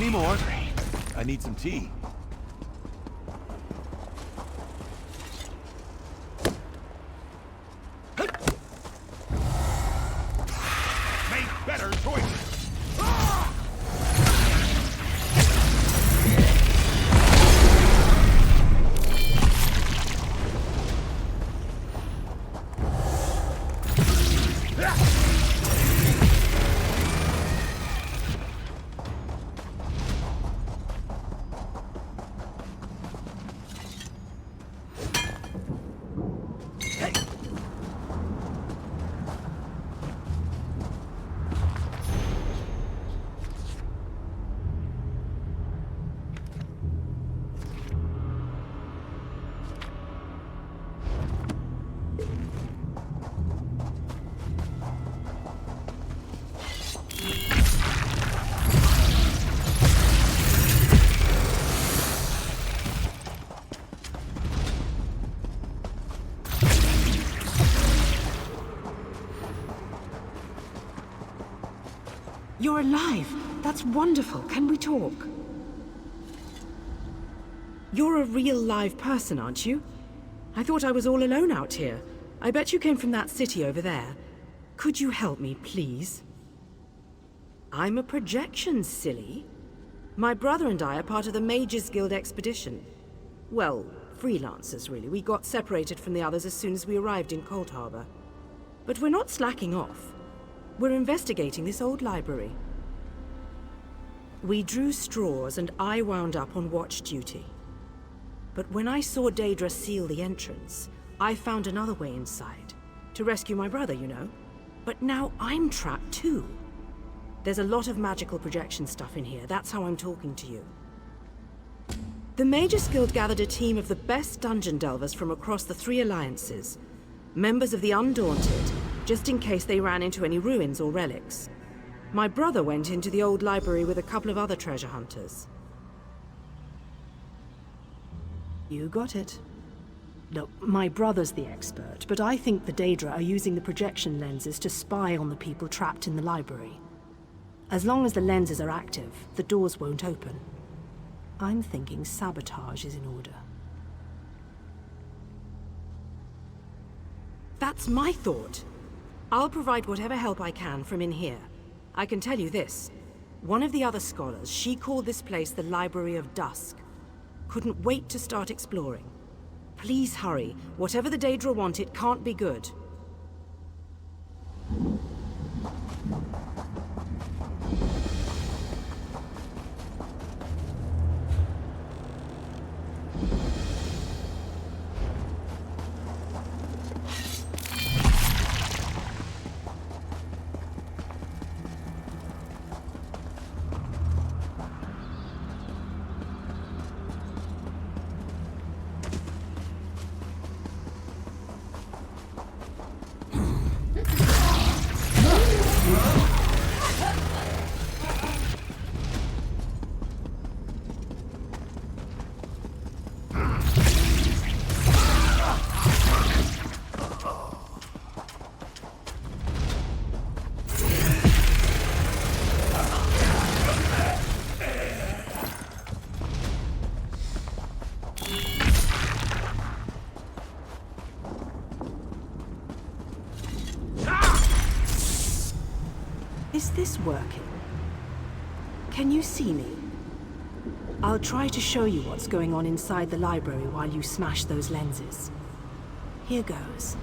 Any more? I need some tea. Make better choices. You're alive! That's wonderful. Can we talk? You're a real live person, aren't you? I thought I was all alone out here. I bet you came from that city over there. Could you help me, please? I'm a projection, silly. My brother and I are part of the Mages Guild expedition. Well, freelancers, really. We got separated from the others as soon as we arrived in Coldharbour. But we're not slacking off. We're investigating this old library. We drew straws and I wound up on watch duty. But when I saw Daedra seal the entrance, I found another way inside. To rescue my brother, you know. But now I'm trapped too. There's a lot of magical projection stuff in here. That's how I'm talking to you. The Mages Guild gathered a team of the best dungeon delvers from across the 3 alliances. Members of the Undaunted, just in case they ran into any ruins or relics. My brother went into the old library with a couple of other treasure hunters. You got it. Look, my brother's the expert, but I think the Daedra are using the projection lenses to spy on the people trapped in the library. As long as the lenses are active, the doors won't open. I'm thinking sabotage is in order. That's my thought. I'll provide whatever help I can from in here. I can tell you this. One of the other scholars, she called this place the Library of Dusk. Couldn't wait to start exploring. Please hurry. Whatever the Daedra want, it can't be good. Is this working? Can you see me? I'll try to show you what's going on inside the library while you smash those lenses. Here goes.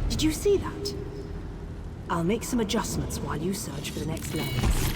Did you see that? I'll make some adjustments while you search for the next lens.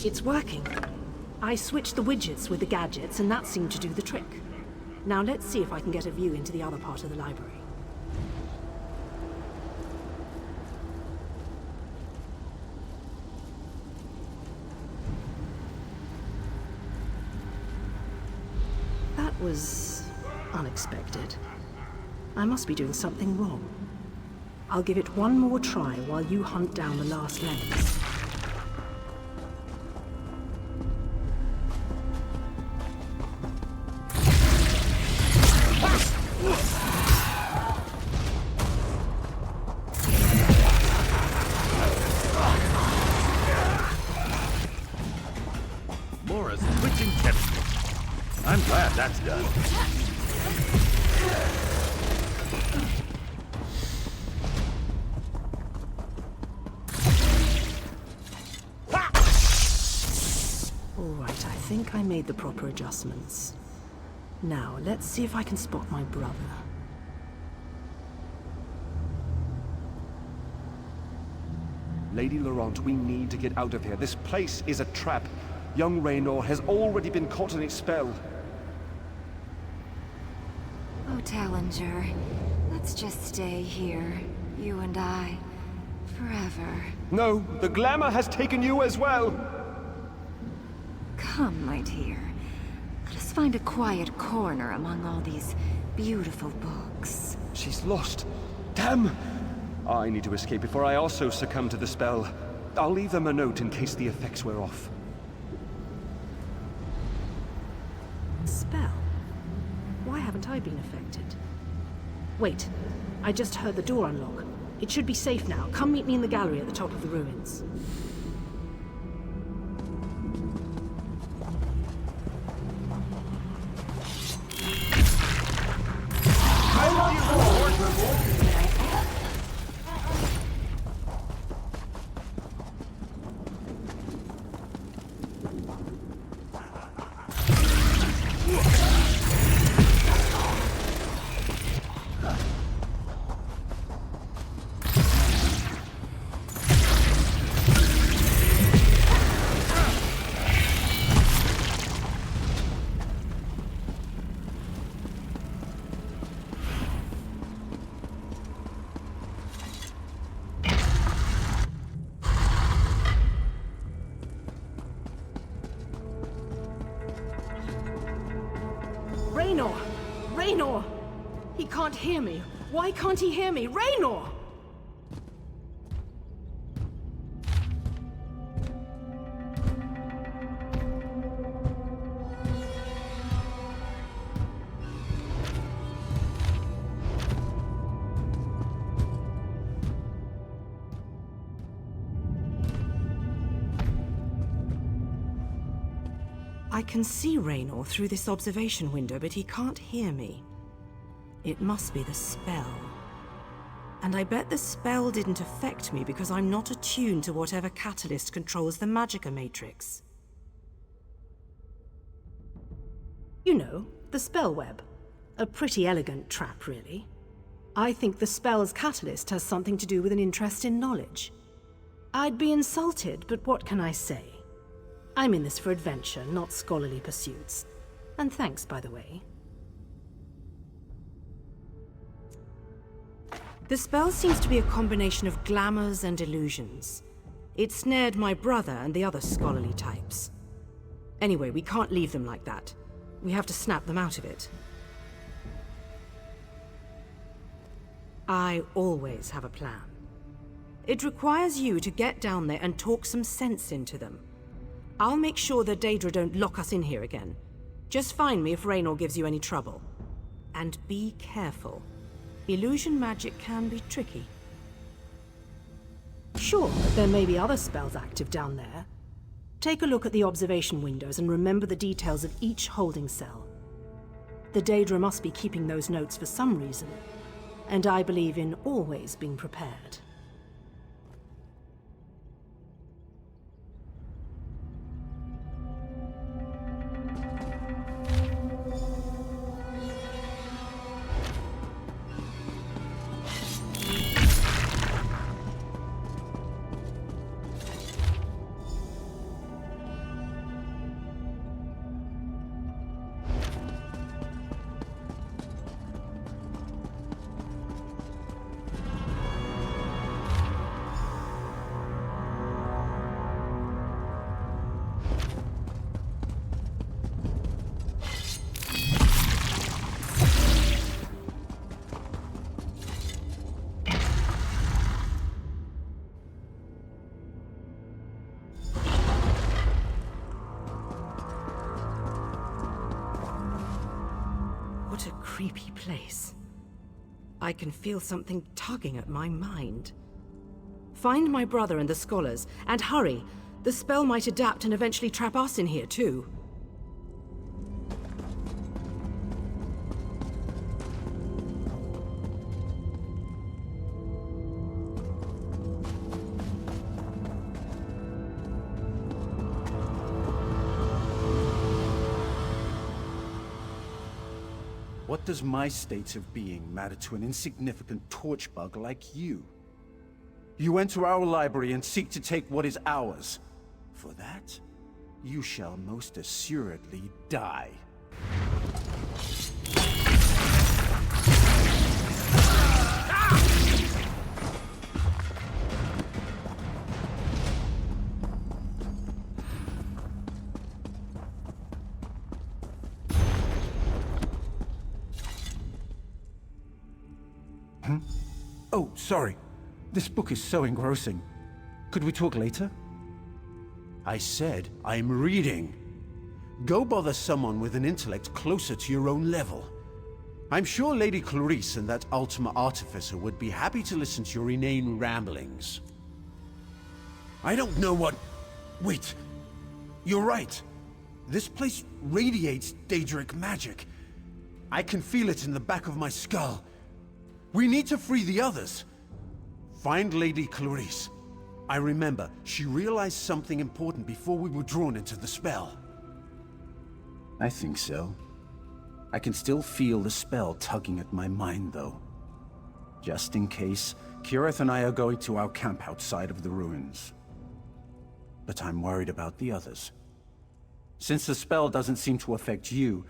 It's working. I switched the widgets with the gadgets, and that seemed to do the trick. Now let's see if I can get a view into the other part of the library. That was unexpected. I must be doing something wrong. I'll give it one more try while you hunt down the last lens. Laura's switching chemistry. I'm glad that's done. Alright, I think I made the proper adjustments. Now, let's see if I can spot my brother. Lady Laurent, we need to get out of here. This place is a trap. Young Raynor has already been caught in its spell. Oh, Tallinger, let's just stay here, you and I, forever. No, the glamour has taken you as well. Come, my dear. Let us find a quiet corner among all these beautiful books. She's lost. Damn! I need to escape before I also succumb to the spell. I'll leave them a note in case the effects wear off. Spell? Why haven't I been affected? Wait, I just heard the door unlock. It should be safe now. Come meet me in the gallery at the top of the ruins. Raynor! Raynor! He can't hear me. Why can't he hear me? Raynor! I can see Raynor through this observation window, but he can't hear me. It must be the spell. And I bet the spell didn't affect me because I'm not attuned to whatever catalyst controls the Magicka matrix. You know, the spell web. A pretty elegant trap, really. I think the spell's catalyst has something to do with an interest in knowledge. I'd be insulted, but what can I say? I'm in this for adventure, not scholarly pursuits. And thanks, by the way. The spell seems to be a combination of glamours and illusions. It snared my brother and the other scholarly types. Anyway, we can't leave them like that. We have to snap them out of it. I always have a plan. It requires you to get down there and talk some sense into them. I'll make sure the Daedra don't lock us in here again. Just find me if Raynor gives you any trouble. And be careful. Illusion magic can be tricky. Sure, but there may be other spells active down there. Take a look at the observation windows and remember the details of each holding cell. The Daedra must be keeping those notes for some reason, and I believe in always being prepared. creepy place. I can feel something tugging at my mind. Find my brother and the scholars, and hurry. The spell might adapt and eventually trap us in here, too. What does my state of being matter to an insignificant torchbug like you? You enter our library and seek to take what is ours. For that, you shall most assuredly die. Oh, sorry. This book is so engrossing. Could we talk later? I said I'm reading. Go bother someone with an intellect closer to your own level. I'm sure Lady Clarice and that Ultima Artificer would be happy to listen to your inane ramblings. I don't know what... Wait. You're right. This place radiates Daedric magic. I can feel it in the back of my skull. We need to free the others. Find Lady Clarice. I remember, she realized something important before we were drawn into the spell. I think so. I can still feel the spell tugging at my mind, though. Just in case, Kirith and I are going to our camp outside of the ruins. But I'm worried about the others. Since the spell doesn't seem to affect you,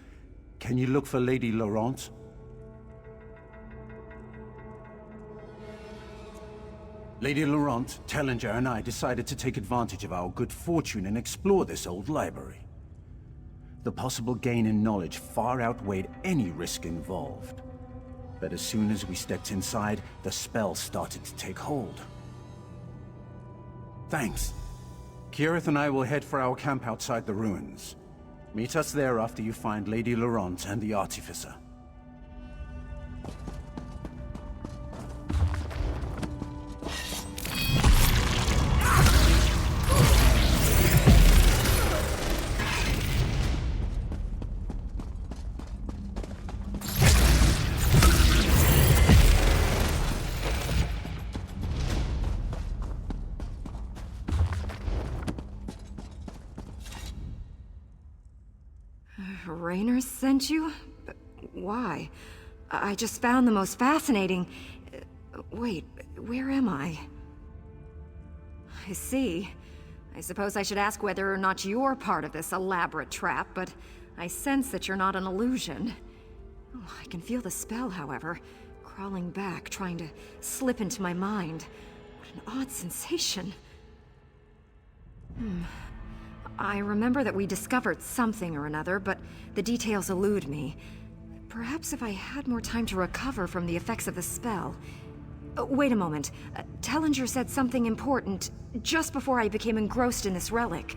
can you look for Lady Laurent? Lady Laurent, Tellinger, and I decided to take advantage of our good fortune and explore this old library. The possible gain in knowledge far outweighed any risk involved. But as soon as we stepped inside, the spell started to take hold. Thanks. Kirith and I will head for our camp outside the ruins. Meet us there after you find Lady Laurent and the Artificer. Raynor sent you? But why? I just found the most fascinating... Wait, where am I? I see. I suppose I should ask whether or not you're part of this elaborate trap, but I sense that you're not an illusion. Oh, I can feel the spell, however, crawling back, trying to slip into my mind. What an odd sensation. I remember that we discovered something or another, but the details elude me. Perhaps if I had more time to recover from the effects of the spell... wait a moment. Tellinger said something important just before I became engrossed in this relic.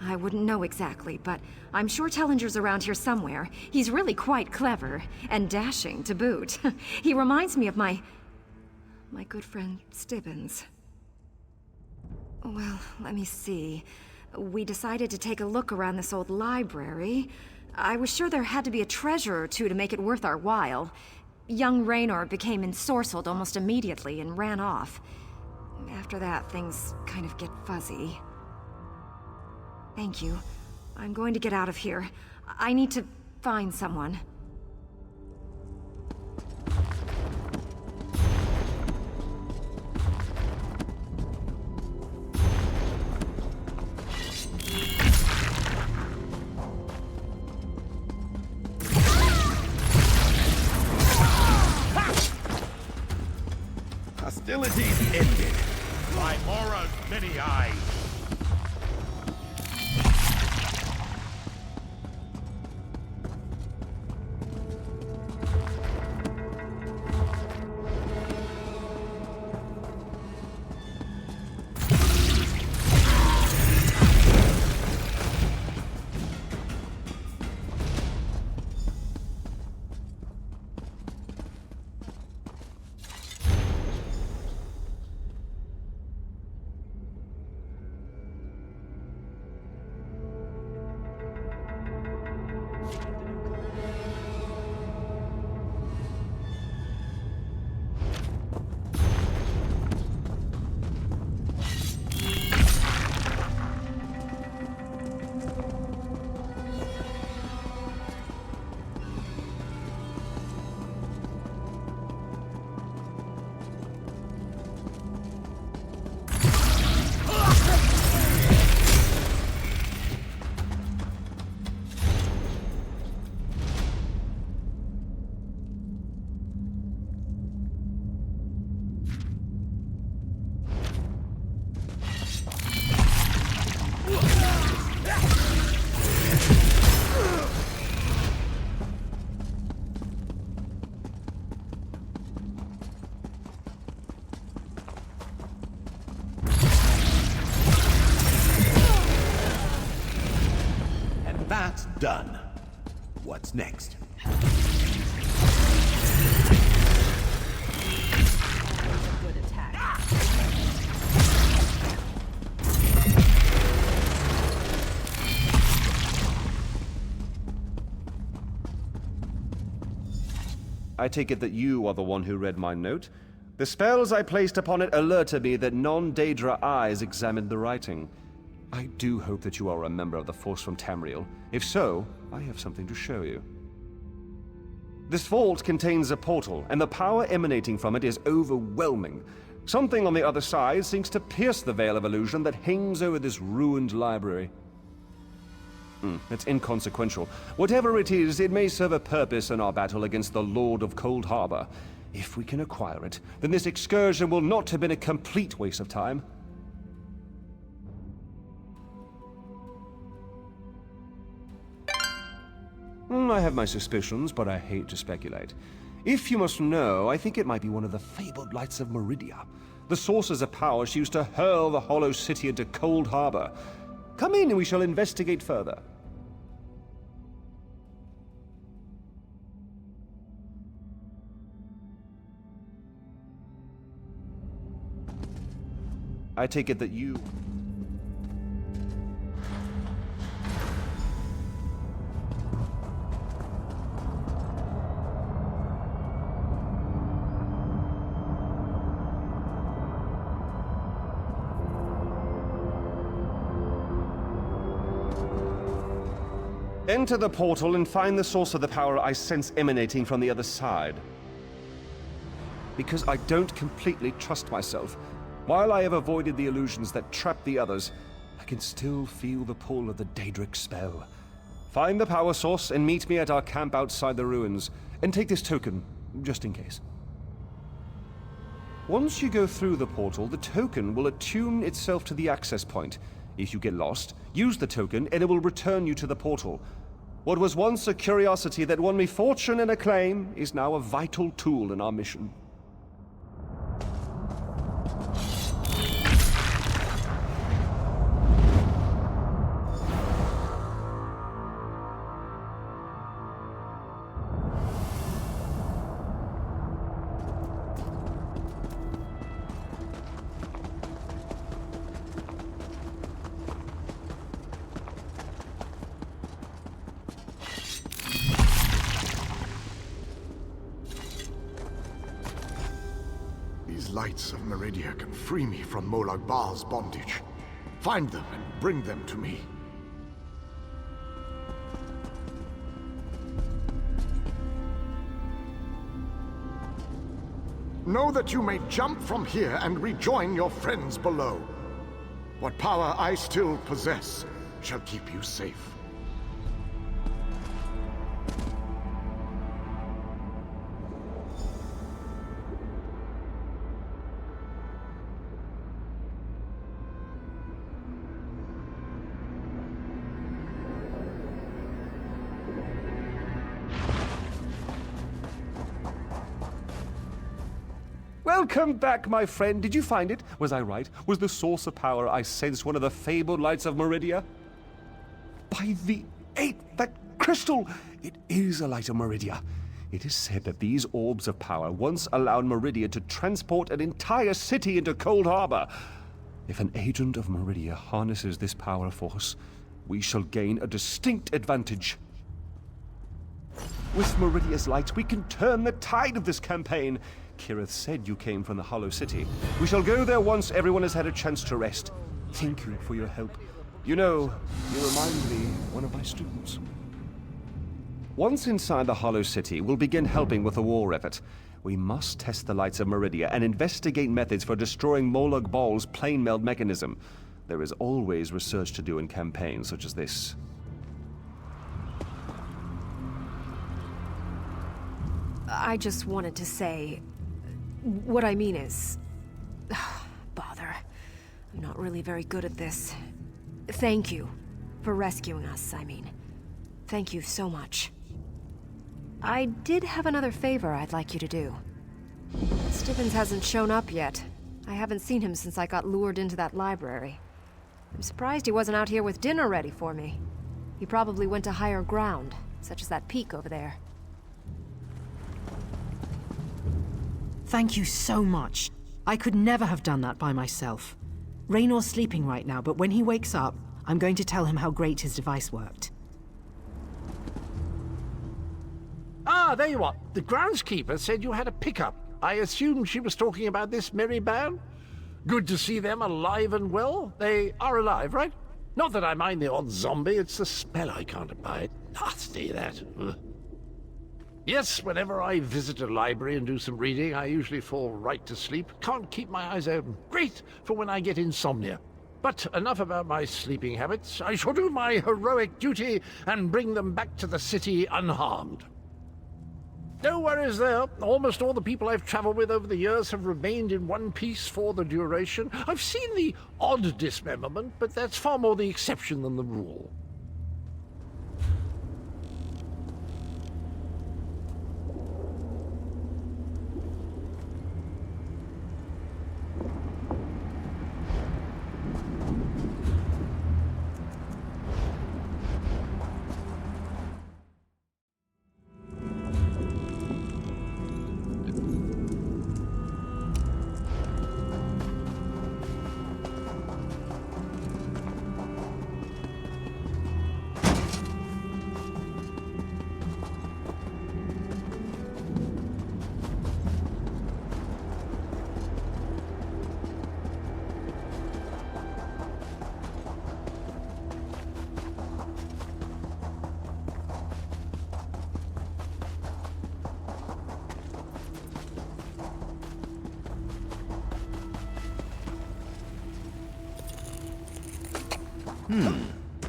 I wouldn't know exactly, but I'm sure Tellinger's around here somewhere. He's really quite clever, and dashing to boot. He reminds me of my good friend Stibbins. Well, let me see. We decided to take a look around this old library. I was sure there had to be a treasure or two to make it worth our while. Young Raynor became ensorcelled almost immediately and ran off. After that, things kind of get fuzzy. Thank you. I'm going to get out of here. I need to find someone. Hostilities ended by Mora's many eyes. done. What's next? Good attack. I take it that you are the one who read my note? The spells I placed upon it alerted me that non-Daedra eyes examined the writing. I do hope that you are a member of the Force from Tamriel. If so, I have something to show you. This vault contains a portal, and the power emanating from it is overwhelming. Something on the other side seems to pierce the veil of illusion that hangs over this ruined library. It's inconsequential. Whatever it is, it may serve a purpose in our battle against the Lord of Coldharbour. If we can acquire it, then this excursion will not have been a complete waste of time. I have my suspicions, but I hate to speculate. If you must know, I think it might be one of the fabled lights of Meridia. The sources of power she used to hurl the Hollow City into Coldharbour. Come in and we shall investigate further. I take it that you... Enter the portal and find the source of the power I sense emanating from the other side. Because I don't completely trust myself. While I have avoided the illusions that trap the others, I can still feel the pull of the Daedric spell. Find the power source and meet me at our camp outside the ruins, and take this token, just in case. Once you go through the portal, the token will attune itself to the access point. If you get lost, use the token and it will return you to the portal. What was once a curiosity that won me fortune and acclaim is now a vital tool in our mission. These lights of Meridia can free me from Molag Bal's bondage. Find them and bring them to me. Know that you may jump from here and rejoin your friends below. What power I still possess shall keep you safe. Welcome back, my friend. Did you find it? Was I right? Was the source of power I sensed one of the fabled lights of Meridia? By the eighth, that crystal! It is a light of Meridia. It is said that these orbs of power once allowed Meridia to transport an entire city into Coldharbour. If an agent of Meridia harnesses this power force, we shall gain a distinct advantage. With Meridia's light, we can turn the tide of this campaign. Kirith said you came from the Hollow City. We shall go there once everyone has had a chance to rest. Thank you for your help. You know, you remind me of one of my students. Once inside the Hollow City, we'll begin helping with the war effort. We must test the lights of Meridia and investigate methods for destroying Molag Bal's plane meld mechanism. There is always research to do in campaigns such as this. I just wanted to say... What I mean is... Bother. I'm not really very good at this. Thank you. For rescuing us, I mean. Thank you so much. I did have another favor I'd like you to do. Stibbins hasn't shown up yet. I haven't seen him since I got lured into that library. I'm surprised he wasn't out here with dinner ready for me. He probably went to higher ground, such as that peak over there. Thank you so much. I could never have done that by myself. Raynor's sleeping right now, but when he wakes up, I'm going to tell him how great his device worked. Ah, there you are. The groundskeeper said you had a pickup. I assumed she was talking about this merry band. Good to see them alive and well. They are alive, right? Not that I mind the odd zombie, it's the smell I can't abide. Nasty, that. Ugh. Yes, whenever I visit a library and do some reading, I usually fall right to sleep. Can't keep my eyes open. Great for when I get insomnia. But enough about my sleeping habits. I shall do my heroic duty and bring them back to the city unharmed. No worries there. Almost all the people I've traveled with over the years have remained in one piece for the duration. I've seen the odd dismemberment, but that's far more the exception than the rule.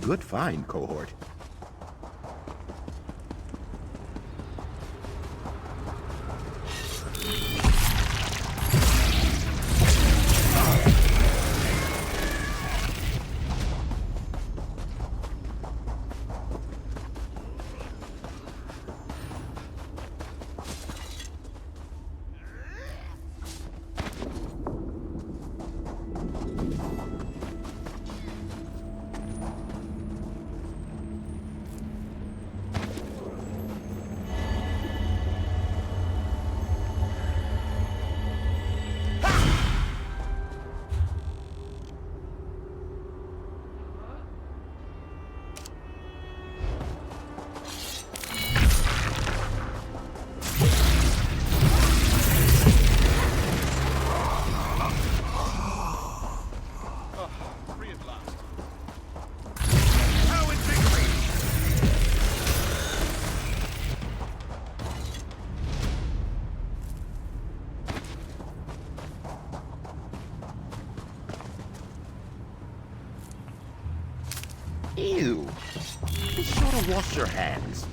Good find, cohort. Ew. Be sure to wash your hands.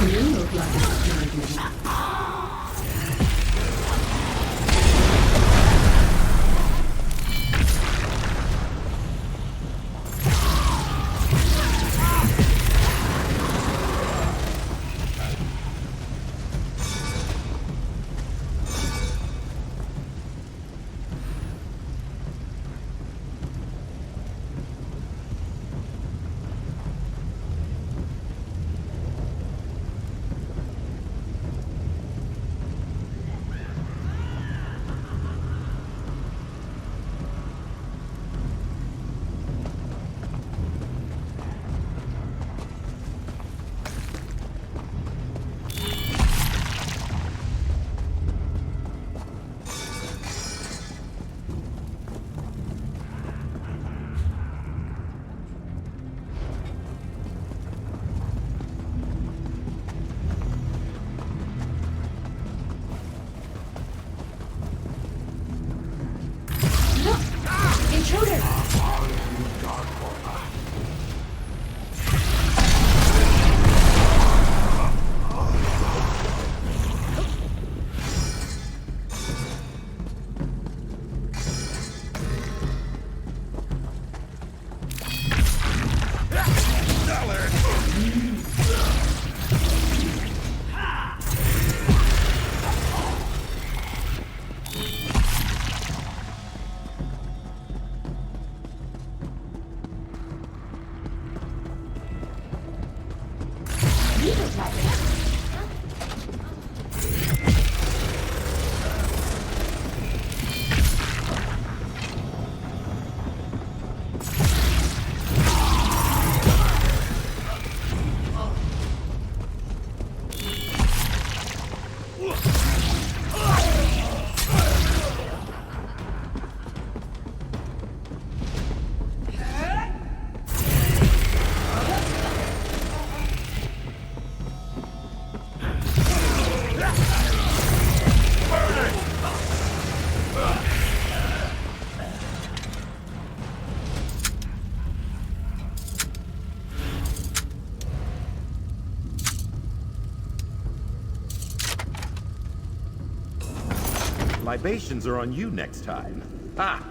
You look like a sturdy. Libations are on you next time. Ha!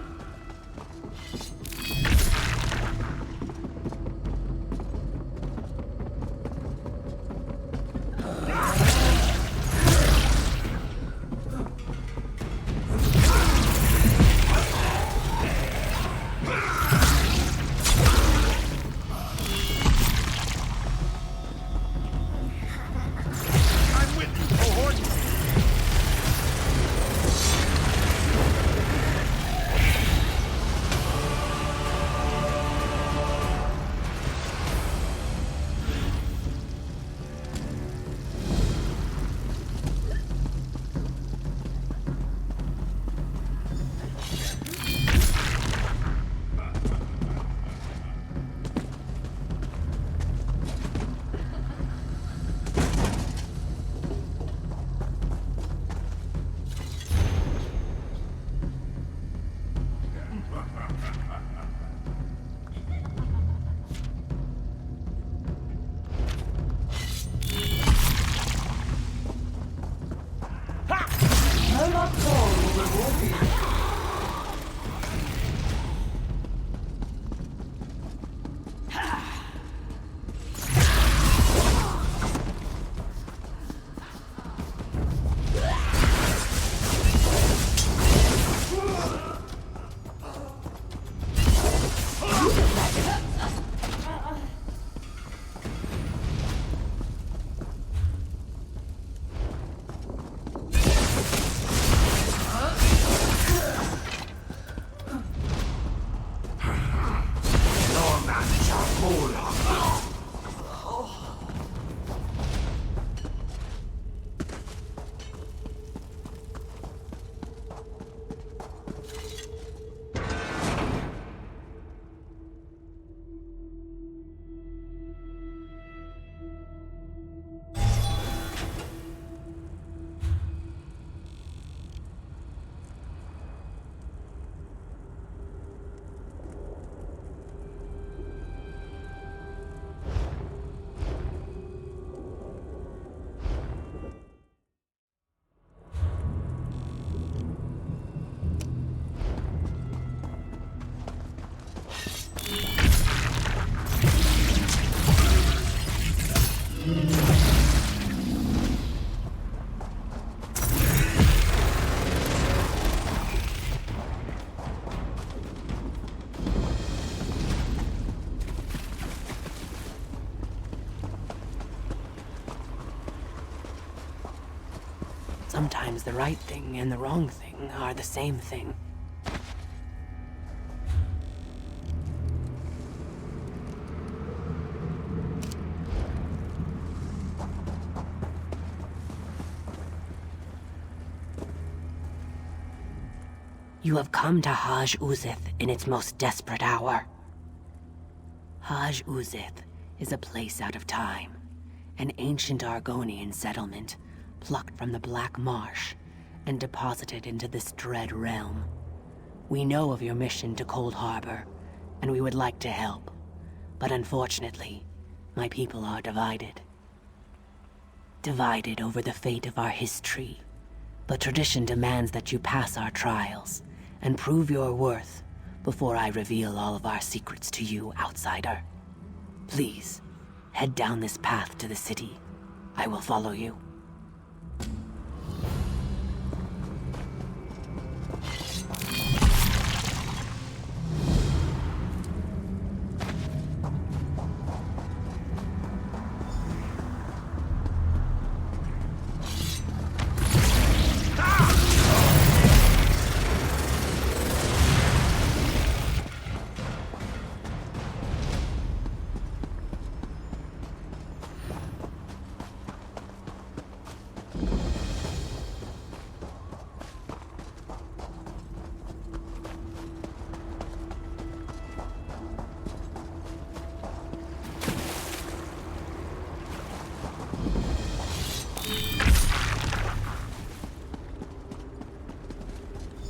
Sometimes the right thing and the wrong thing are the same thing. You have come to Haj Uzith in its most desperate hour. Haj Uzith is a place out of time, an ancient Argonian settlement plucked from the Black Marsh and deposited into this dread realm. We know of your mission to Coldharbour, and we would like to help. But unfortunately, my people are divided. Divided over the fate of our history. But tradition demands that you pass our trials and prove your worth before I reveal all of our secrets to you, outsider. Please, head down this path to the city. I will follow you.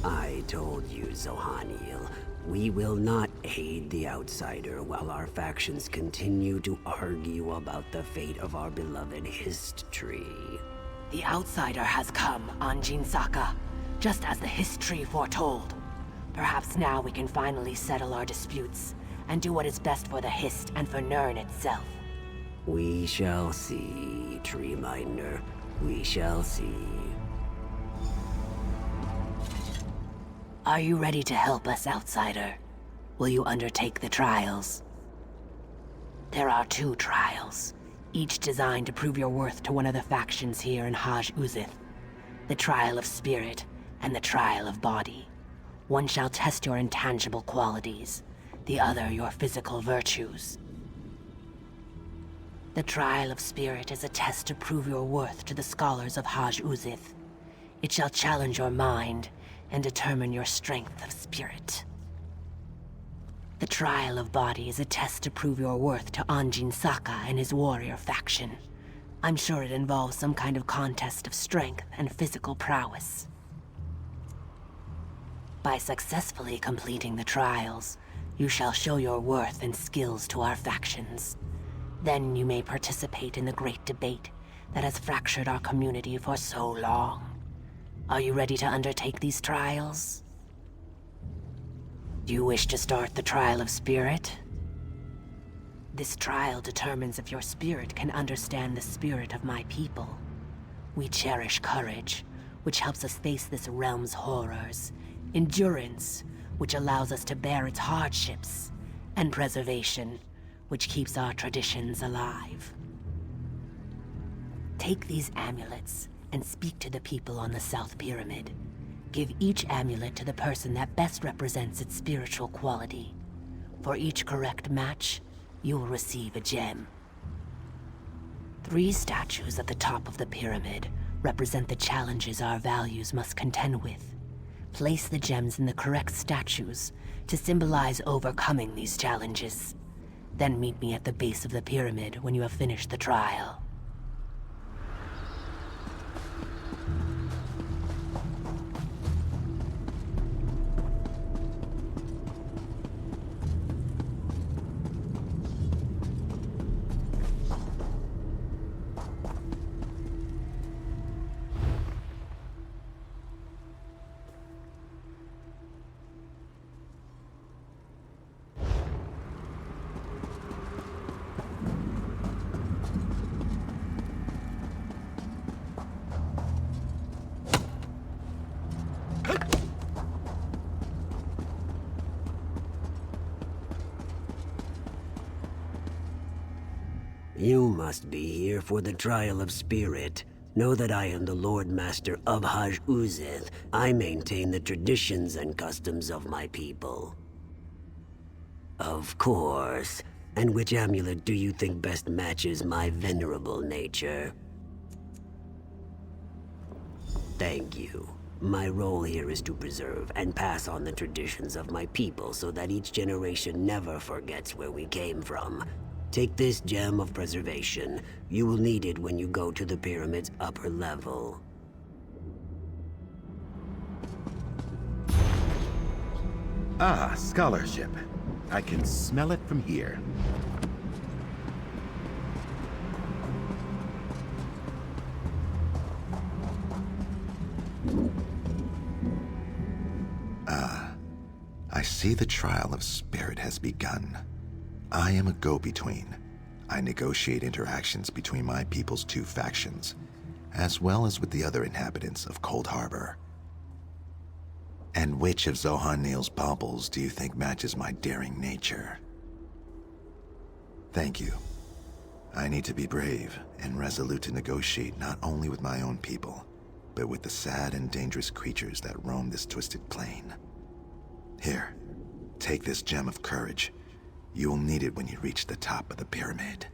I told you, Zohaniel, we will not aid the outsider while our factions continue to argue about the fate of our beloved history. The outsider has come, Anjin Saka, just as the history foretold. Perhaps now we can finally settle our disputes and do what is best for the Hist and for Nirn itself. We shall see, Treeminder. We shall see. Are you ready to help us, outsider? Will you undertake the trials? There are 2 trials, each designed to prove your worth to one of the factions here in Haj Uzith. The trial of spirit and the trial of body. One shall test your intangible qualities, the other your physical virtues. The trial of spirit is a test to prove your worth to the scholars of Haj Uzith. It shall challenge your mind and determine your strength of spirit. The trial of body is a test to prove your worth to Anjin Saka and his warrior faction. I'm sure it involves some kind of contest of strength and physical prowess. By successfully completing the trials, you shall show your worth and skills to our factions. Then you may participate in the great debate that has fractured our community for so long. Are you ready to undertake these trials? Do you wish to start the trial of spirit? This trial determines if your spirit can understand the spirit of my people. We cherish courage, which helps us face this realm's horrors, endurance, which allows us to bear its hardships, and preservation, which keeps our traditions alive. Take these amulets and speak to the people on the South Pyramid. Give each amulet to the person that best represents its spiritual quality. For each correct match, you will receive a gem. 3 statues at the top of the pyramid represent the challenges our values must contend with. Place the gems in the correct statues to symbolize overcoming these challenges. Then meet me at the base of the pyramid when you have finished the trial. You must be here for the trial of spirit. Know that I am the Lord Master of Haj Uzith. I maintain the traditions and customs of my people. Of course. And which amulet do you think best matches my venerable nature? Thank you. My role here is to preserve and pass on the traditions of my people so that each generation never forgets where we came from. Take this gem of preservation. You will need it when you go to the pyramid's upper level. Ah, scholarship. I can smell it from here. I see the trial of spirit has begun. I am a go-between. I negotiate interactions between my people's two factions, as well as with the other inhabitants of Coldharbour. And which of Zohan'il's baubles do you think matches my daring nature? Thank you. I need to be brave and resolute to negotiate not only with my own people, but with the sad and dangerous creatures that roam this twisted plain. Here, take this gem of courage. You will need it when you reach the top of the pyramid.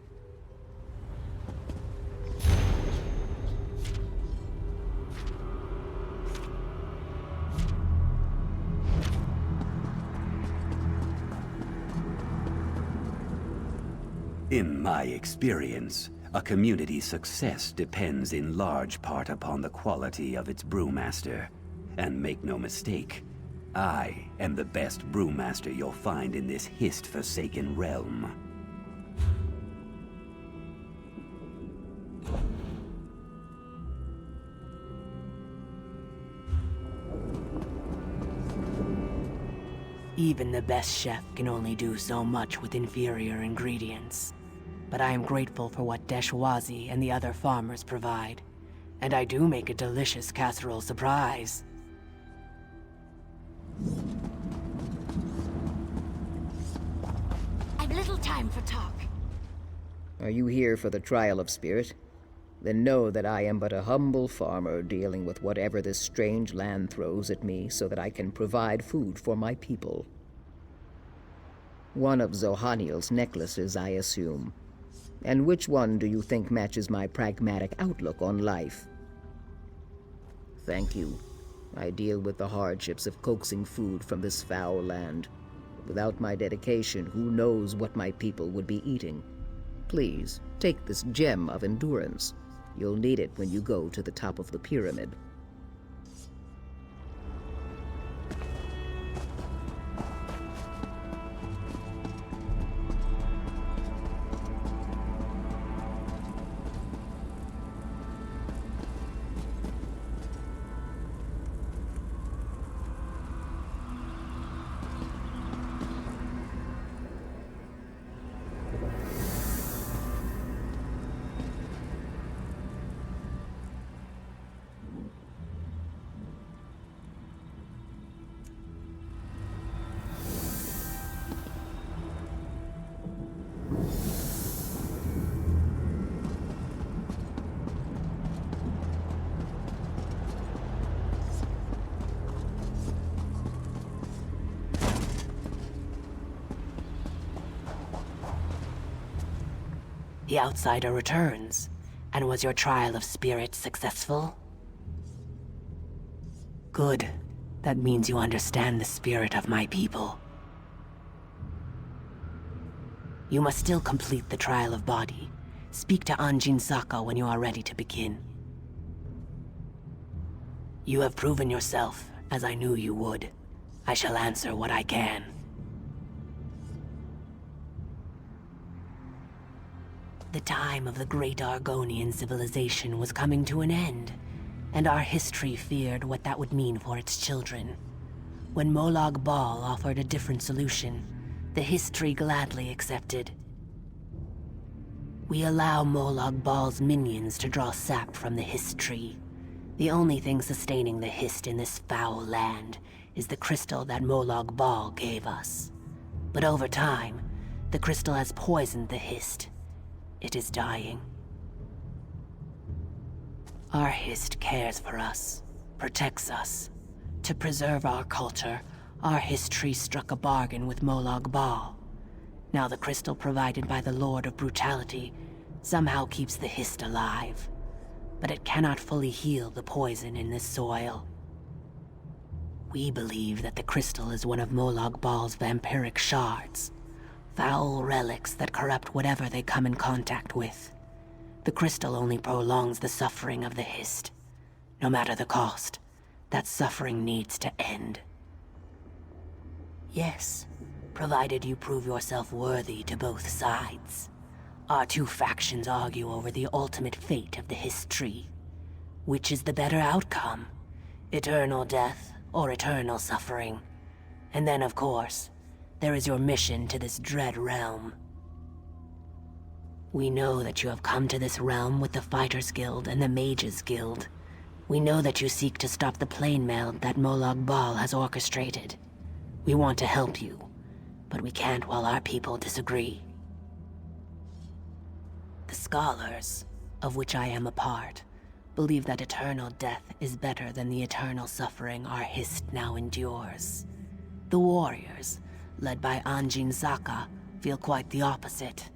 In my experience, a community's success depends in large part upon the quality of its brewmaster. And make no mistake, I am the best brewmaster you'll find in this hist-forsaken realm. Even the best chef can only do so much with inferior ingredients. But I am grateful for what Deshwazi and the other farmers provide. And I do make a delicious casserole surprise. I've little time for talk. Are you here for the trial of spirit? Then know that I am but a humble farmer dealing with whatever this strange land throws at me so that I can provide food for my people. One of Zohan'il's necklaces, I assume. And which one do you think matches my pragmatic outlook on life? Thank you. I deal with the hardships of coaxing food from this foul land. Without my dedication, who knows what my people would be eating? Please, take this gem of endurance. You'll need it when you go to the top of the pyramid. The outsider returns. And was your trial of spirit successful? Good. That means you understand the spirit of my people. You must still complete the trial of body. Speak to Anjin Saka when you are ready to begin. You have proven yourself, as I knew you would. I shall answer what I can. The time of the great Argonian civilization was coming to an end, and our history feared what that would mean for its children. When Molag Bal offered a different solution, the history gladly accepted. We allow Molag Bal's minions to draw sap from the Hist tree. The only thing sustaining the Hist in this foul land is the crystal that Molag Bal gave us. But over time, the crystal has poisoned the Hist. It is dying. Our Hist cares for us, protects us. To preserve our culture, our history struck a bargain with Molag Bal. Now the crystal provided by the Lord of Brutality somehow keeps the Hist alive. But it cannot fully heal the poison in this soil. We believe that the crystal is one of Molag Bal's vampiric shards. Foul relics that corrupt whatever they come in contact with. The crystal only prolongs the suffering of the Hist. No matter the cost, that suffering needs to end. Yes, provided you prove yourself worthy to both sides. Our two factions argue over the ultimate fate of the Hist tree. Which is the better outcome? Eternal death or eternal suffering? And then, of course, there is your mission to this dread realm. We know that you have come to this realm with the Fighters Guild and the Mages Guild. We know that you seek to stop the plane meld that Molag Bal has orchestrated. We want to help you, but we can't while our people disagree. The scholars, of which I am a part, believe that eternal death is better than the eternal suffering our Hist now endures. The warriors, led by Anjin Saka, feel quite the opposite.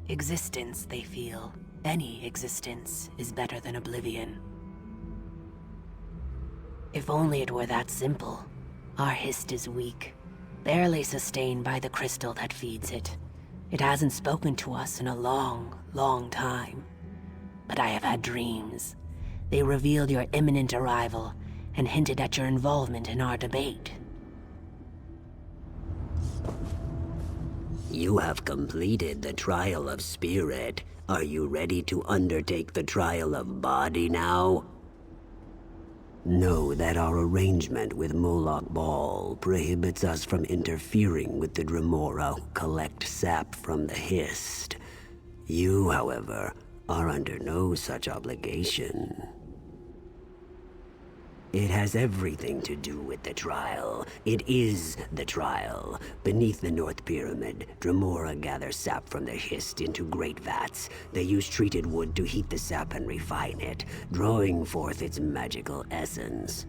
Existence, they feel, any existence, is better than oblivion. If only it were that simple. Our Hist is weak, barely sustained by the crystal that feeds it. It hasn't spoken to us in a long, long time. But I have had dreams. They revealed your imminent arrival and hinted at your involvement in our debate. You have completed the trial of spirit. Are you ready to undertake the trial of body now? Know that our arrangement with Molag Bal prohibits us from interfering with the Dremora who collect sap from the Hist. You, however, are under no such obligation. It has everything to do with the trial. It is the trial. Beneath the North Pyramid, Dremora gather sap from the Hist into great vats. They use treated wood to heat the sap and refine it, drawing forth its magical essence.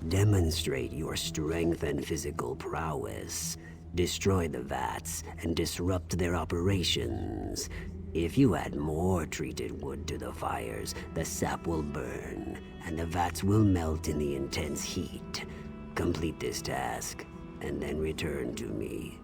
Demonstrate your strength and physical prowess. Destroy the vats and disrupt their operations. If you add more treated wood to the fires, the sap will burn, and the vats will melt in the intense heat. Complete this task, and then return to me.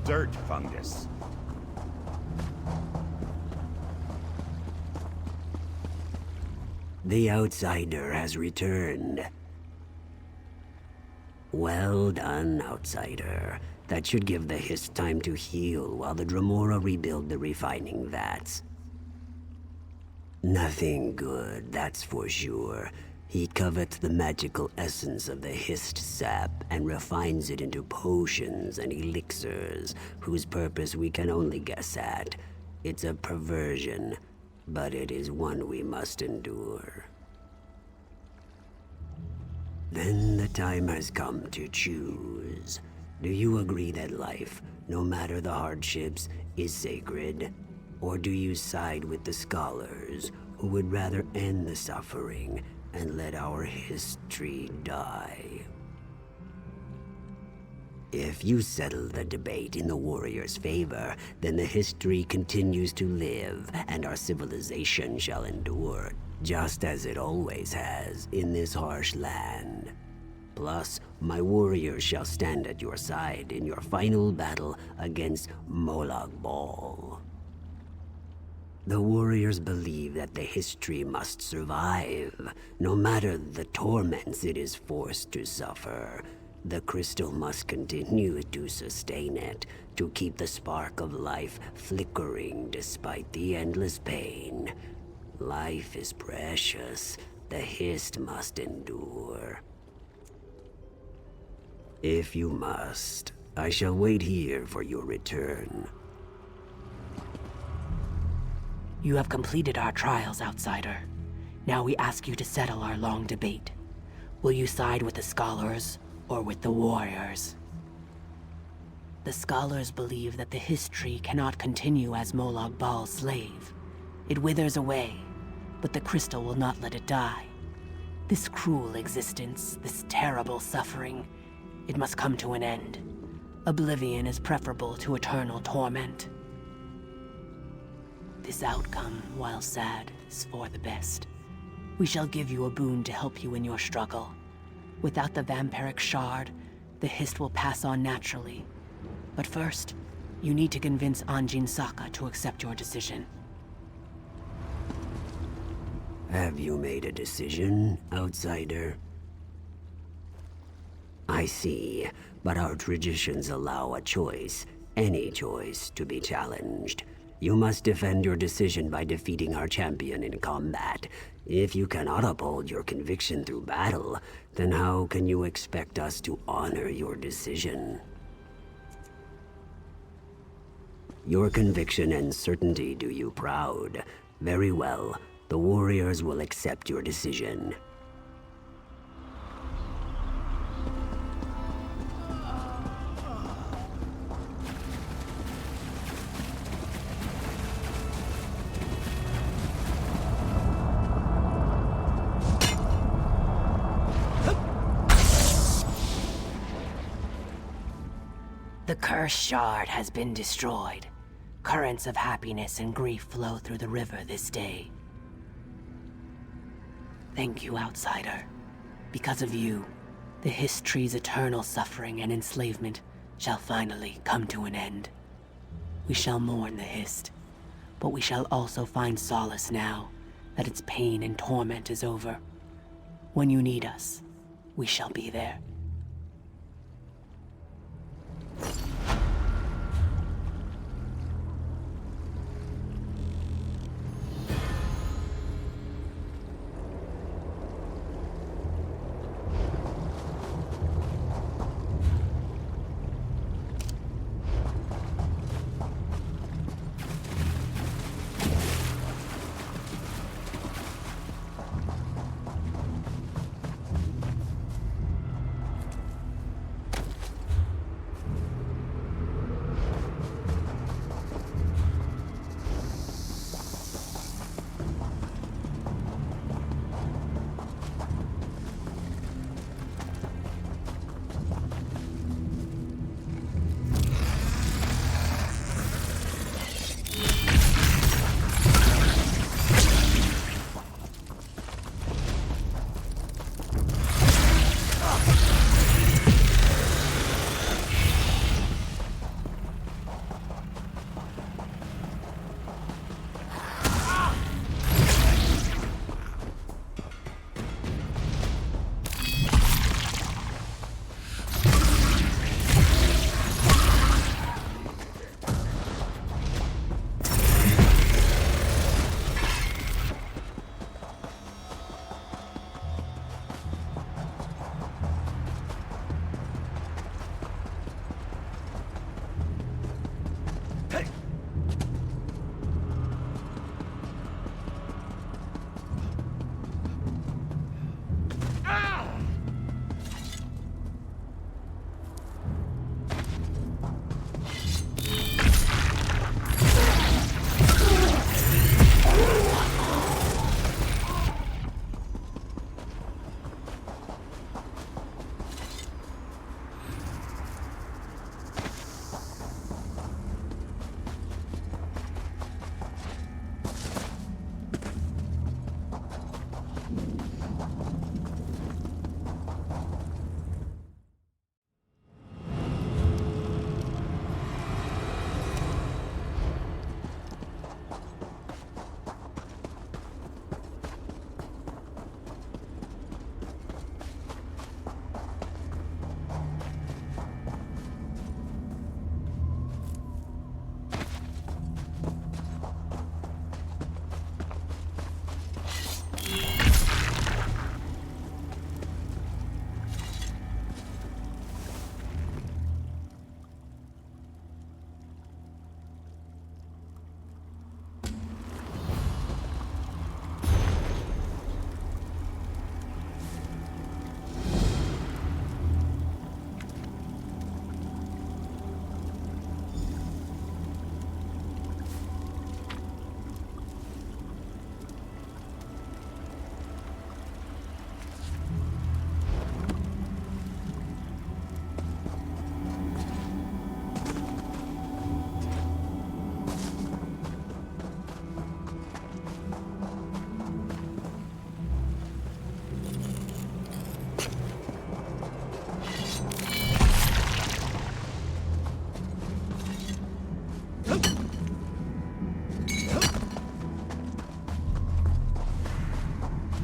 dirt fungus. The outsider has returned. Well done, outsider. That should give the Hist time to heal while the Dremora rebuild the refining vats. Nothing good, that's for sure. He covets the magical essence of the Hist sap and refines it into potions and elixirs, whose purpose we can only guess at. It's a perversion, but it is one we must endure. Then the time has come to choose. Do you agree that life, no matter the hardships, is sacred? Or do you side with the scholars, who would rather end the suffering and let our history die? If you settle the debate in the warrior's favor, then the history continues to live, and our civilization shall endure, just as it always has in this harsh land. Plus, my warriors shall stand at your side in your final battle against Molag Bal. The warriors believe that the history must survive, no matter the torments it is forced to suffer. The crystal must continue to sustain it, to keep the spark of life flickering despite the endless pain. Life is precious. The Hist must endure. If you must, I shall wait here for your return. You have completed our trials, outsider. Now we ask you to settle our long debate. Will you side with the scholars or with the warriors? The scholars believe that the history cannot continue as Molag Bal's slave. It withers away, but the crystal will not let it die. This cruel existence, this terrible suffering, it must come to an end. Oblivion is preferable to eternal torment. This outcome, while sad, is for the best. We shall give you a boon to help you in your struggle. Without the vampiric shard, the Hist will pass on naturally. But first, you need to convince Anjin Saka to accept your decision. Have you made a decision, outsider? I see, but our traditions allow a choice, any choice, to be challenged. You must defend your decision by defeating our champion in combat. If you cannot uphold your conviction through battle, then how can you expect us to honor your decision? Your conviction and certainty do you proud. Very well, the warriors will accept your decision. The cursed shard has been destroyed. Currents of happiness and grief flow through the river this day. Thank you, outsider. Because of you, the history's eternal suffering and enslavement shall finally come to an end. We shall mourn the Hist, but we shall also find solace now that its pain and torment is over. When you need us, we shall be there.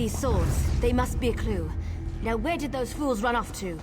These swords, they must be a clue. Now where did those fools run off to?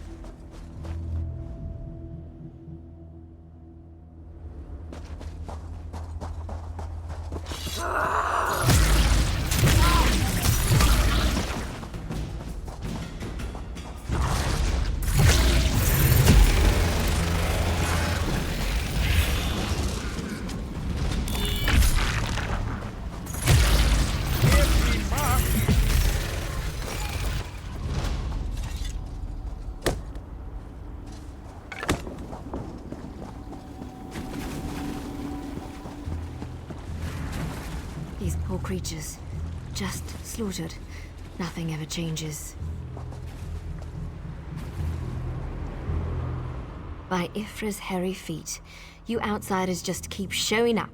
These poor creatures, just slaughtered. Nothing ever changes. By Ifra's hairy feet, you outsiders just keep showing up.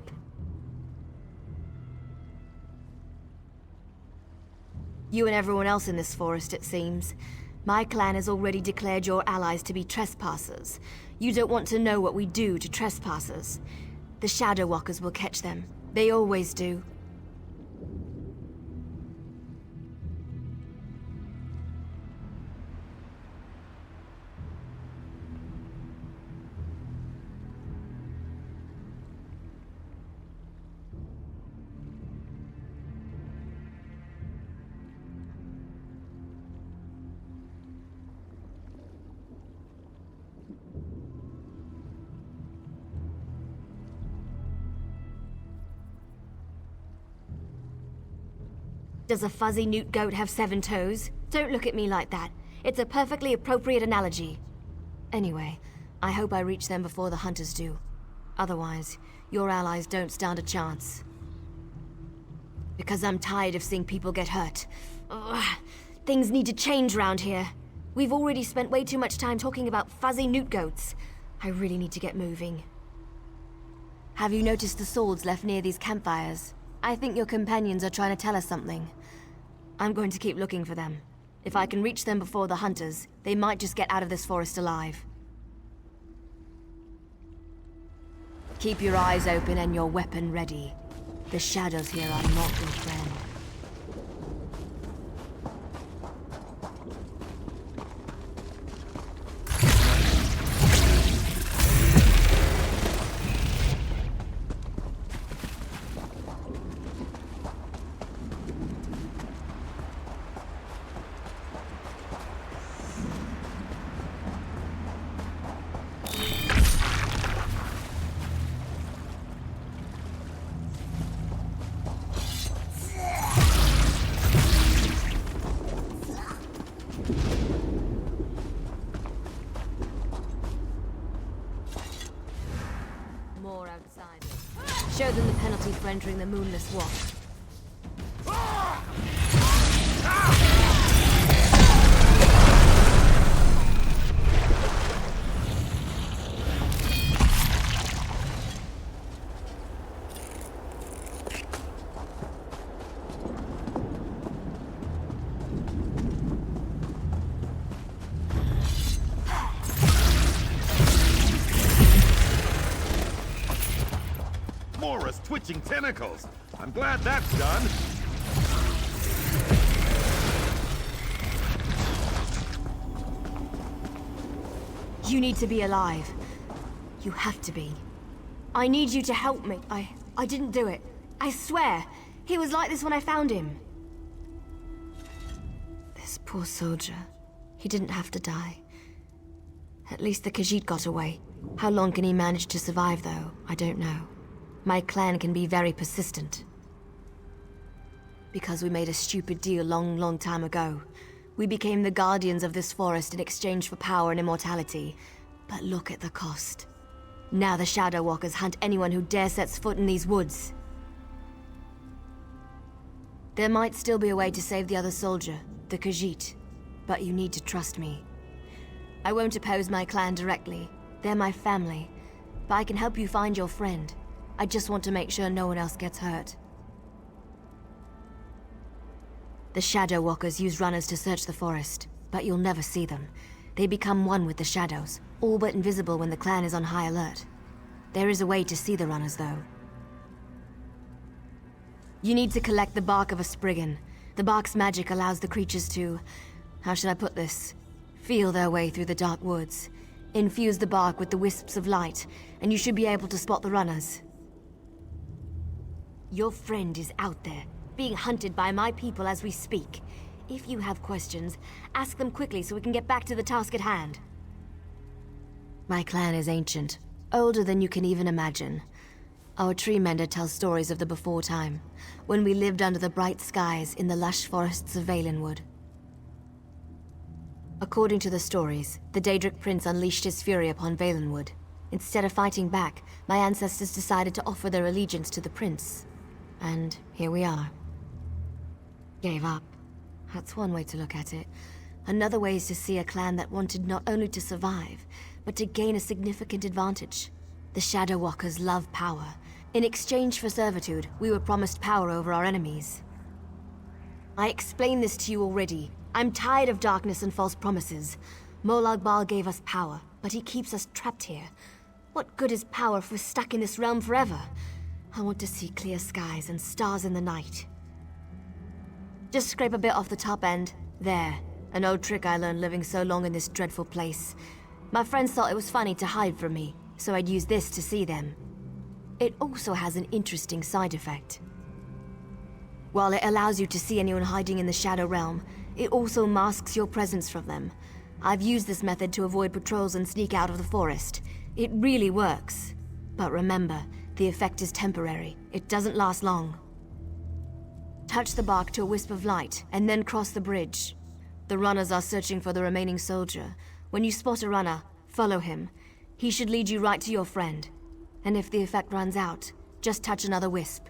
You and everyone else in this forest, it seems. My clan has already declared your allies to be trespassers. You don't want to know what we do to trespassers. The Shadow Walkers will catch them. They always do. Does a fuzzy newt goat have 7 toes? Don't look at me like that. It's a perfectly appropriate analogy. Anyway, I hope I reach them before the hunters do. Otherwise, your allies don't stand a chance. Because I'm tired of seeing people get hurt. Ugh. Things need to change round here. We've already spent way too much time talking about fuzzy newt goats. I really need to get moving. Have you noticed the swords left near these campfires? I think your companions are trying to tell us something. I'm going to keep looking for them. If I can reach them before the hunters, they might just get out of this forest alive. Keep your eyes open and your weapon ready. The shadows here are not your friend. Show them the penalty for entering the Moonless Walk. Twitching tentacles. I'm glad that's done. You need to be alive. You have to be. I need you to help me. I didn't do it. I swear. He was like this when I found him. This poor soldier. He didn't have to die. At least the Khajiit got away. How long can he manage to survive, though? I don't know. My clan can be very persistent. Because we made a stupid deal long time ago. We became the guardians of this forest in exchange for power and immortality. But look at the cost. Now the Shadow Walkers hunt anyone who dare sets foot in these woods. There might still be a way to save the other soldier, the Khajiit. But you need to trust me. I won't oppose my clan directly. They're my family. But I can help you find your friend. I just want to make sure no one else gets hurt. The Shadow Walkers use runners to search the forest, but you'll never see them. They become one with the shadows, all but invisible when the clan is on high alert. There is a way to see the runners, though. You need to collect the bark of a spriggan. The bark's magic allows the creatures to... how should I put this? Feel their way through the dark woods. Infuse the bark with the wisps of light, and you should be able to spot the runners. Your friend is out there, being hunted by my people as we speak. If you have questions, ask them quickly so we can get back to the task at hand. My clan is ancient, older than you can even imagine. Our tree mender tells stories of the before time, when we lived under the bright skies in the lush forests of Valenwood. According to the stories, the Daedric prince unleashed his fury upon Valenwood. Instead of fighting back, my ancestors decided to offer their allegiance to the prince. And here we are. Gave up. That's one way to look at it. Another way is to see a clan that wanted not only to survive, but to gain a significant advantage. The Shadow Walkers love power. In exchange for servitude, we were promised power over our enemies. I explained this to you already. I'm tired of darkness and false promises. Molag Bal gave us power, but he keeps us trapped here. What good is power if we're stuck in this realm forever? I want to see clear skies and stars in the night. Just scrape a bit off the top end. There. An old trick I learned living so long in this dreadful place. My friends thought it was funny to hide from me, so I'd use this to see them. It also has an interesting side effect. While it allows you to see anyone hiding in the Shadow Realm, it also masks your presence from them. I've used this method to avoid patrols and sneak out of the forest. It really works. But remember, the effect is temporary. It doesn't last long. Touch the bark to a wisp of light, and then cross the bridge. The runners are searching for the remaining soldier. When you spot a runner, follow him. He should lead you right to your friend. And if the effect runs out, just touch another wisp.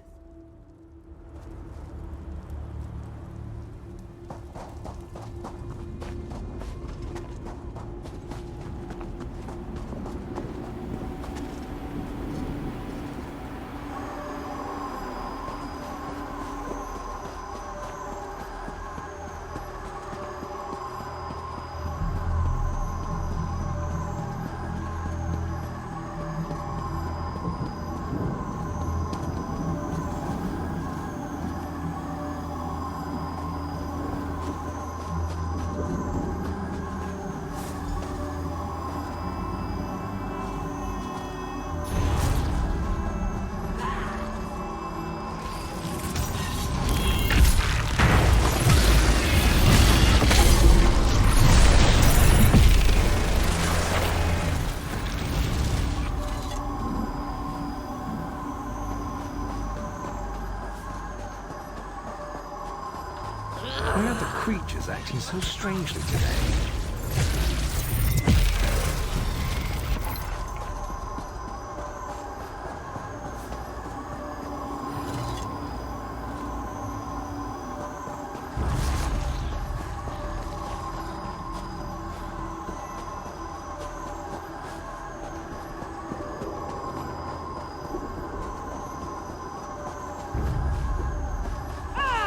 Why are the creatures acting so strangely today?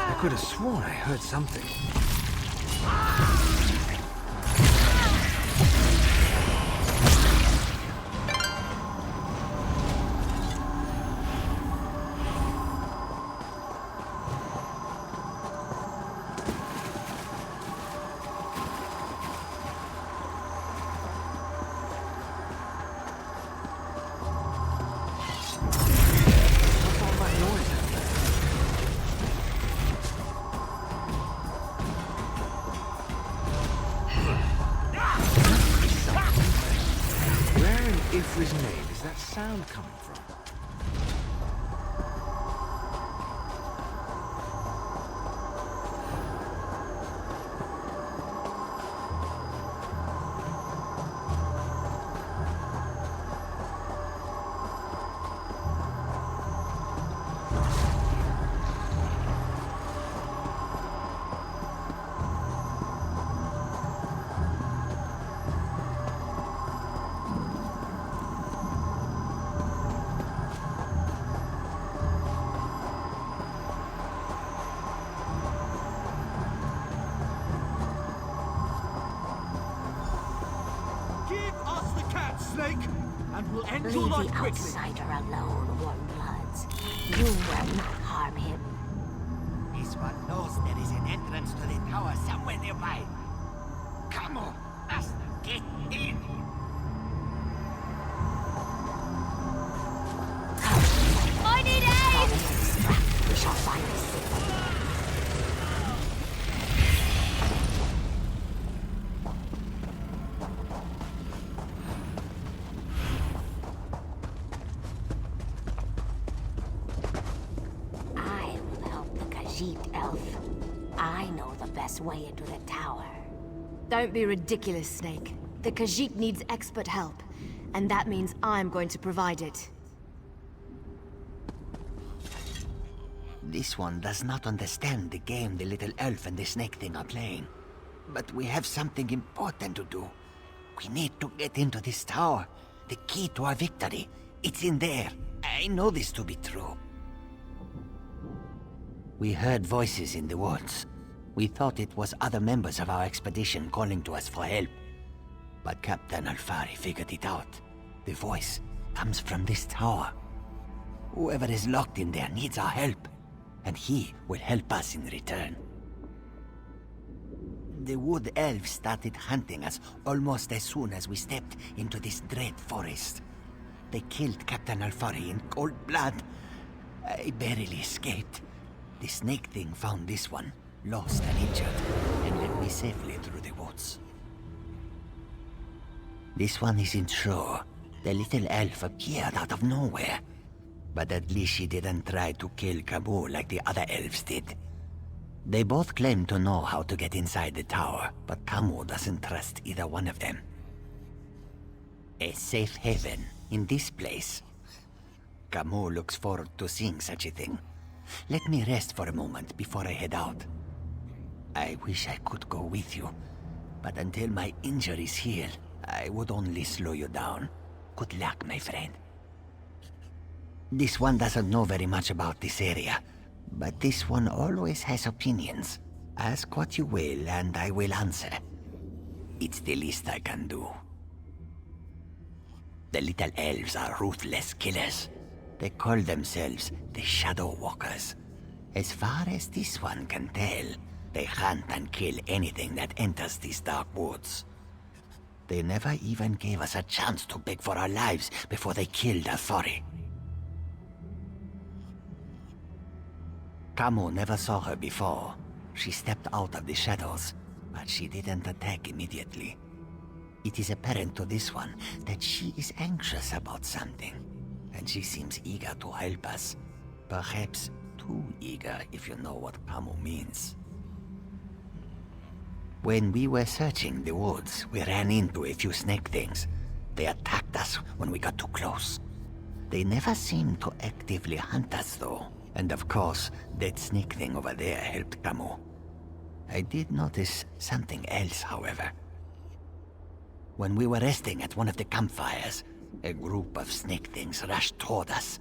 I could have sworn I heard something. Ifri's name is that sound coming from? And we'll end your life quickly. Leave the outsider alone, Warm Bloods. You will not harm him. He's one knows there is an entrance to the tower somewhere nearby. Come on, must get in. I need aid! We shall find this. I will help the Khajiit elf. I know the best way into the tower. Don't be ridiculous, Snake. The Khajiit needs expert help, and that means I'm going to provide it. This one does not understand the game the little elf and the snake thing are playing. But we have something important to do. We need to get into this tower. The key to our victory. It's in there. I know this to be true. We heard voices in the woods. We thought it was other members of our expedition calling to us for help. But Captain Alfari figured it out. The voice comes from this tower. Whoever is locked in there needs our help, and he will help us in return. The wood elves started hunting us almost as soon as we stepped into this dread forest. They killed Captain Alfari in cold blood. I barely escaped. The snake thing found this one, lost and injured, and led me safely through the woods. This one isn't sure. The little elf appeared out of nowhere. But at least she didn't try to kill Camus like the other elves did. They both claim to know how to get inside the tower, but Camus doesn't trust either one of them. A safe haven in this place. Camus looks forward to seeing such a thing. Let me rest for a moment before I head out. I wish I could go with you, but until my injuries heal, I would only slow you down. Good luck, my friend. This one doesn't know very much about this area, but this one always has opinions. Ask what you will, and I will answer. It's the least I can do. The little elves are ruthless killers. They call themselves the Shadow Walkers. As far as this one can tell, they hunt and kill anything that enters these dark woods. They never even gave us a chance to beg for our lives before they killed Alfari. Camus never saw her before. She stepped out of the shadows, but she didn't attack immediately. It is apparent to this one that she is anxious about something, and she seems eager to help us. Perhaps too eager, if you know what Camus means. When we were searching the woods, we ran into a few snake things. They attacked us when we got too close. They never seemed to actively hunt us, though. And of course, that snake thing over there helped Camus. I did notice something else, however. When we were resting at one of the campfires, a group of snake things rushed toward us.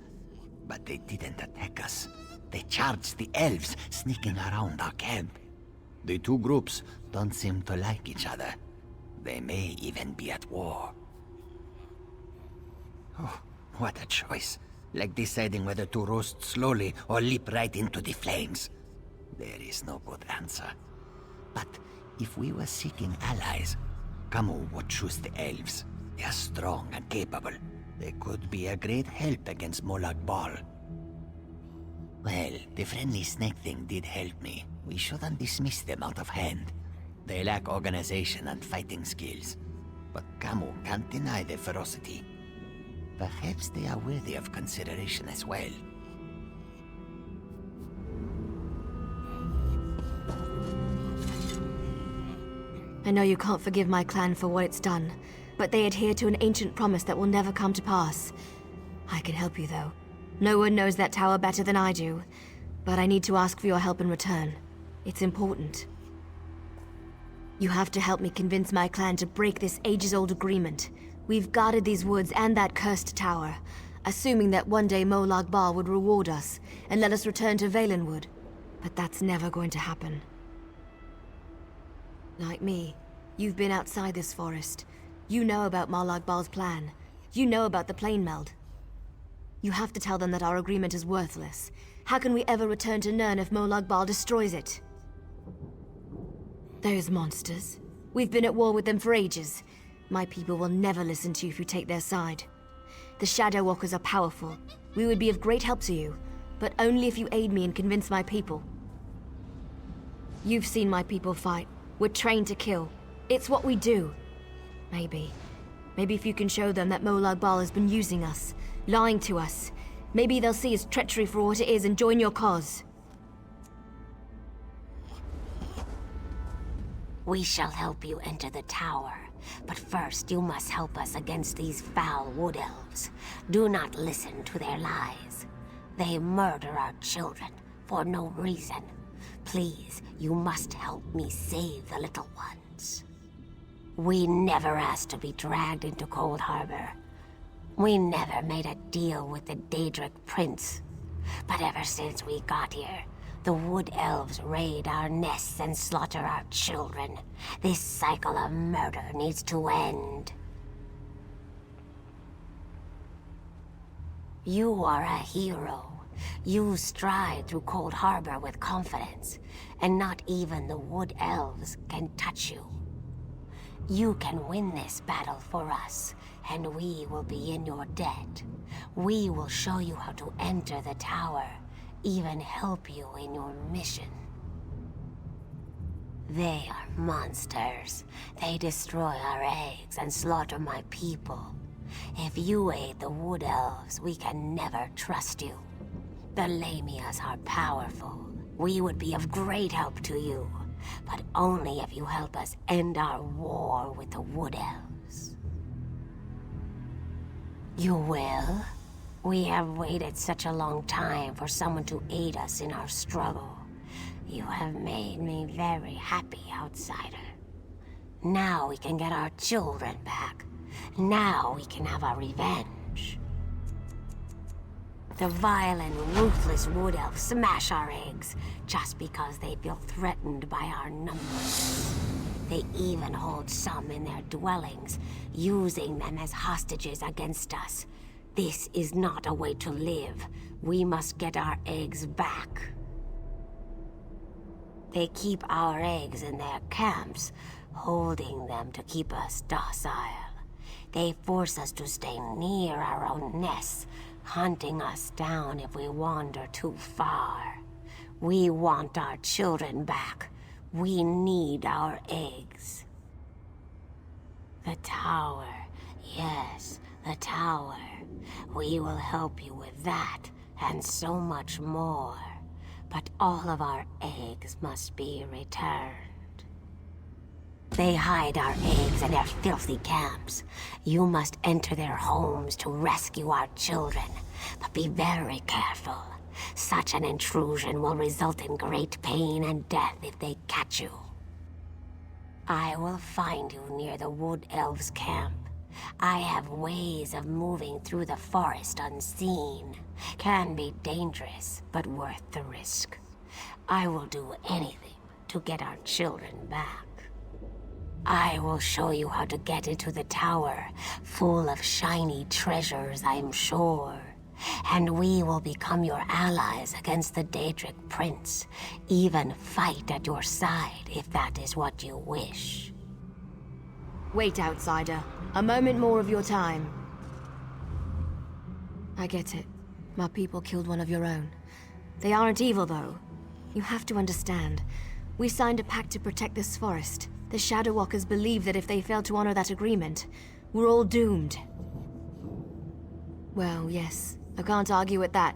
But they didn't attack us. They charged the elves sneaking around our camp. The two groups don't seem to like each other. They may even be at war. Oh, what a choice. Like deciding whether to roast slowly or leap right into the flames. There is no good answer. But if we were seeking allies, Camus would choose the elves. They are strong and capable. They could be a great help against Molag Bal. Well, the friendly snake thing did help me. We shouldn't dismiss them out of hand. They lack organization and fighting skills. But Camus can't deny their ferocity. Perhaps they are worthy of consideration as well. I know you can't forgive my clan for what it's done, but they adhere to an ancient promise that will never come to pass. I can help you, though. No one knows that tower better than I do, but I need to ask for your help in return. It's important. You have to help me convince my clan to break this ages-old agreement. We've guarded these woods and that cursed tower, assuming that one day Molag Bal would reward us and let us return to Valenwood. But that's never going to happen. Like me, you've been outside this forest. You know about Molag Bal's plan. You know about the plane meld. You have to tell them that our agreement is worthless. How can we ever return to Nirn if Molag Bal destroys it? Those monsters. We've been at war with them for ages. My people will never listen to you if you take their side. The Shadow Walkers are powerful. We would be of great help to you, but only if you aid me and convince my people. You've seen my people fight. We're trained to kill. It's what we do. Maybe if you can show them that Molag Bal has been using us, lying to us, maybe they'll see his treachery for what it is and join your cause. We shall help you enter the tower, but first you must help us against these foul wood elves. Do not listen to their lies. They murder our children for no reason. Please, you must help me save the little ones. We never asked to be dragged into Coldharbour. We never made a deal with the Daedric Prince. But ever since we got here, the Wood Elves raid our nests and slaughter our children. This cycle of murder needs to end. You are a hero. You stride through Coldharbour with confidence, and not even the Wood Elves can touch you. You can win this battle for us, and we will be in your debt. We will show you how to enter the tower, even help you in your mission. They are monsters. They destroy our eggs and slaughter my people. If you aid the Wood Elves, we can never trust you. The Lamias are powerful. We would be of great help to you, but only if you help us end our war with the Wood Elves. You will? We have waited such a long time for someone to aid us in our struggle. You have made me very happy, outsider. Now we can get our children back. Now we can have our revenge. The vile and ruthless Wood Elves smash our eggs just because they feel threatened by our numbers. They even hold some in their dwellings, using them as hostages against us. This is not a way to live. We must get our eggs back. They keep our eggs in their camps, holding them to keep us docile. They force us to stay near our own nests, hunting us down if we wander too far. We want our children back. We need our eggs. The tower. Yes, the tower. We will help you with that, and so much more. But all of our eggs must be returned. They hide our eggs in their filthy camps. You must enter their homes to rescue our children. But be very careful. Such an intrusion will result in great pain and death if they catch you. I will find you near the Wood Elves' camp. I have ways of moving through the forest unseen. Can be dangerous, but worth the risk. I will do anything to get our children back. I will show you how to get into the tower, full of shiny treasures, I'm sure. And we will become your allies against the Daedric Prince. Even fight at your side if that is what you wish. Wait, outsider. A moment more of your time. I get it. My people killed one of your own. They aren't evil, though. You have to understand. We signed a pact to protect this forest. The Shadow Walkers believe that if they fail to honor that agreement, we're all doomed. Well, yes. I can't argue with that.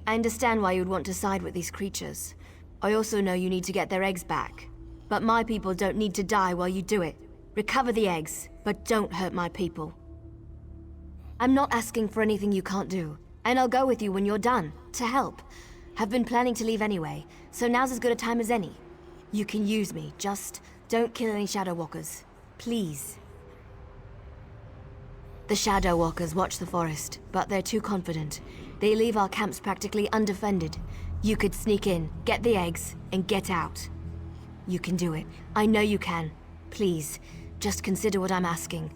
I understand why you'd want to side with these creatures. I also know you need to get their eggs back. But my people don't need to die while you do it. Recover the eggs, but don't hurt my people. I'm not asking for anything you can't do, and I'll go with you when you're done, to help. I've been planning to leave anyway, so now's as good a time as any. You can use me, just don't kill any Shadow Walkers. Please. The Shadow Walkers watch the forest, but they're too confident. They leave our camps practically undefended. You could sneak in, get the eggs, and get out. You can do it. I know you can. Please, just consider what I'm asking.